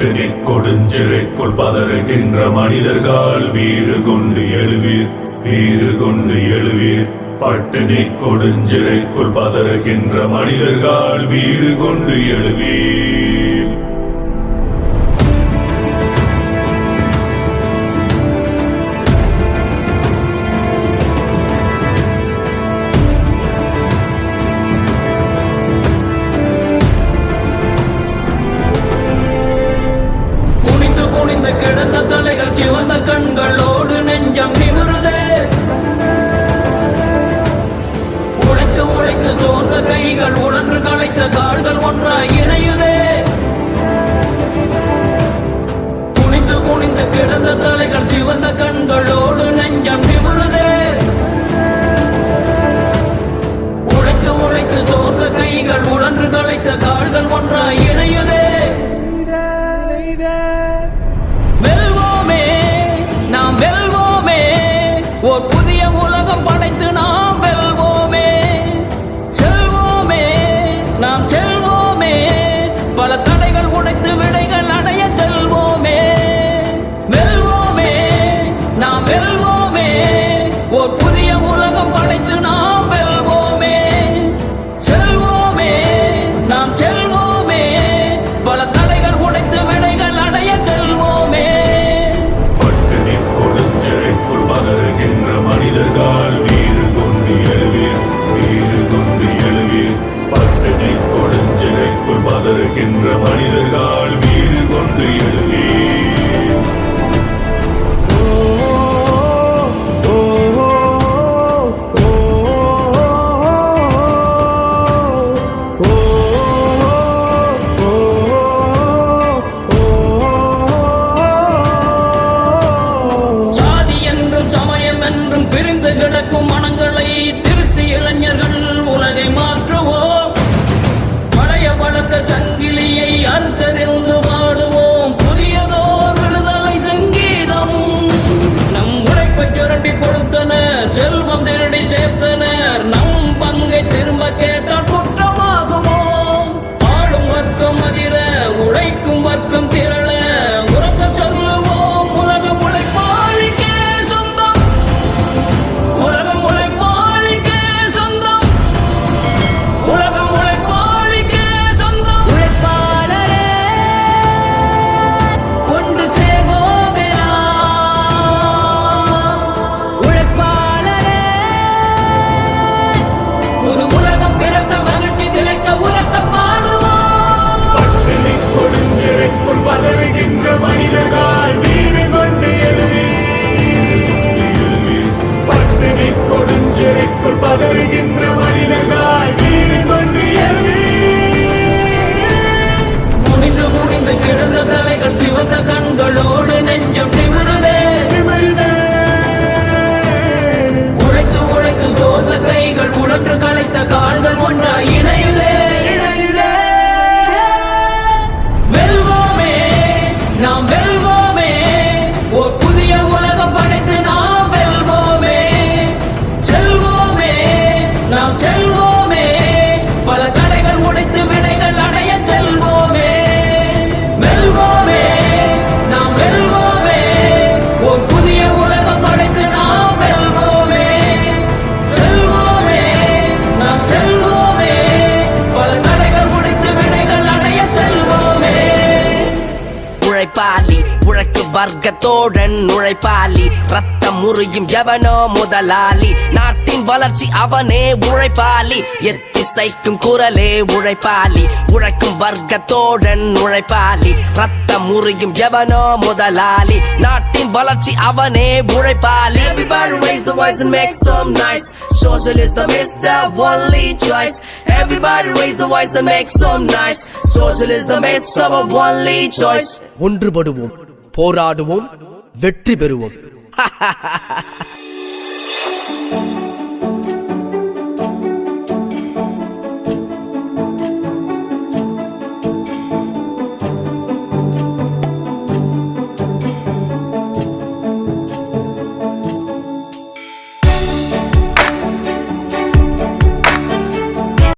பட்டினி கொடுஞ்சிறைக்குள் பதறுகின்ற மனிதர்கள் வீறு கொண்டு எழுவீர், வீறு கொண்டு எழுவீர். பட்டினி கொடுஞ்சிறைக்குள் பதறுகின்ற மனிதர்கள் வீறு கொண்டு எழுவீர். கிடந்த தலைகள் சிவந்த கண்களோடு நெஞ்சம் நிமிருதே. உழைத்து உழைத்து சோர்ந்த கைகள் உழன்று களைத்த கால்கள் ஒன்றாய் இணையுதே. குனிந்து குனிந்து கிடந்த தலைகள் சிவந்த கண்களோடு நெஞ்சம் நிமிருதே. உழைத்து உழைத்து சோர்ந்த கைகள் உழன்று களைத்த கால்கள் ஒன்றாய் இணையுதே. நாம் வெல்வோமே, ஓர் புதிய உலகம் படைத்து நாம் வெல்வோமே. செல்வோமே, நாம் செல்வோமே, பல தடைகள் உடைத்து விடைகள் அடைய செல்வோமே. வெல்வோமே, நாம் வெல்வோமே, ஓர் புதிய உலகம் படைத்து நாம் வெல்வோமே. செல்வோமே, நாம் செல்வோமே, பல தடைகள் உடைத்து விடைகள் அடைய செல்வோமே. பதறுகின்ற மனிதர்கள் வீறு கொண்டு எழுவீர், வீறு கொண்டு எழுவீர். பட்டினி கொடுஞ்சிறைக்குள் பதறுகின்ற மனிதர்கள் வீறு கொண்டு எழுவீர். பிரிந்து கிடக்கும் மனங்களை திருத்தி இளைஞர்கள் உலகை மாற்றுவோம். பழைய பழக்க சங்கிலியை அறுத்தறிந்து பாடுவோம் புதியதோர் விடுதலை சங்கீதம். நம் உழைப்பை சுரண்டி கொடுத்தன, செல்வம் திருடி சேர்த்தனர். நம் பங்கை திரும்ப கேட்டால் குற்றமாகுமோ? ஆளும் வர்க்கம் அதிர, உழைக்கும் வர்க்கம் திரள உறக்க சொல்லுவோம் உலகம் உழைப்பாளிக்கே சொந்தம். உலகம் உழைப்பாளிக்கே சொந்தம். உலகம் உழைப்பாளிக்கே சொந்தம். உழைப்பாளரே ஒன்று சேர்வோமே உழைப்பாளரே. ஒரு உலகம் பிறந்த மகிழ்ச்சி திளைக்க உரத்த பாடுவோம். பட்டினி கொடுஞ்சிறைக்குள் பதறுகின்ற மனிதர்கள் வீறு கொண்டு எழுவீர். பட்டினி கொடுஞ்சிறைக்குள் பதறுகின்ற மனிதர்கள் வீறு கொண்டு எழுவீர். குனிந்து குனிந்து கிடந்த தலைகள் சிவந்த கண்களோடு நெஞ்சம் நிமிருதே. உழைத்து உழைத்து சோர்ந்த கைகள் உழன்று களைத்த கால்கள் ஒன்றாய் இணையுதே. வெல்வோமே, நாம் வெல்வோமே, ஓர் புதிய உலகம் படைத்து நாம் வெல்வோமே. செல்வோமே, நாம் செல்வோமே, பல தடைகள் உடைத்து விடைகள் அடைய செல்வோமே. வெல்வோமே, நாம் வெல்வோமே, ஓர் புதிய உலகம் படைத்து நாம் வெல்வோமே. செல்வோமே, நாம் செல்வோமே, பல தடைகள் உடைத்து விடைகள் அடைய செல்வோமே. உழைப்பாளி உழைக்கும் வர்க்கத்தோடன் உழைப்பாளி, ரத்தம் முறியும் எவனோ முதலாளி. நாட்டின் வளர்ச்சி அவனே உழைப்பாளி, எத்திசைக்கும் குரலே உழைப்பாளி. உழைக்கும் வர்க்கத்தோடன் உழைப்பாளி, ரத்தம் முறியும் எவனோ முதலாளி. நாட்டின் வளர்ச்சி அவனே உழைப்பாளி. Everybody raise the voice and make some noise. Socialism is the only choice. Everybody raise the voice and make some noise. Socialism is our only choice. ஒன்றுபடுவோம், போராடுவோம், வெற்றி பெறுவோம்.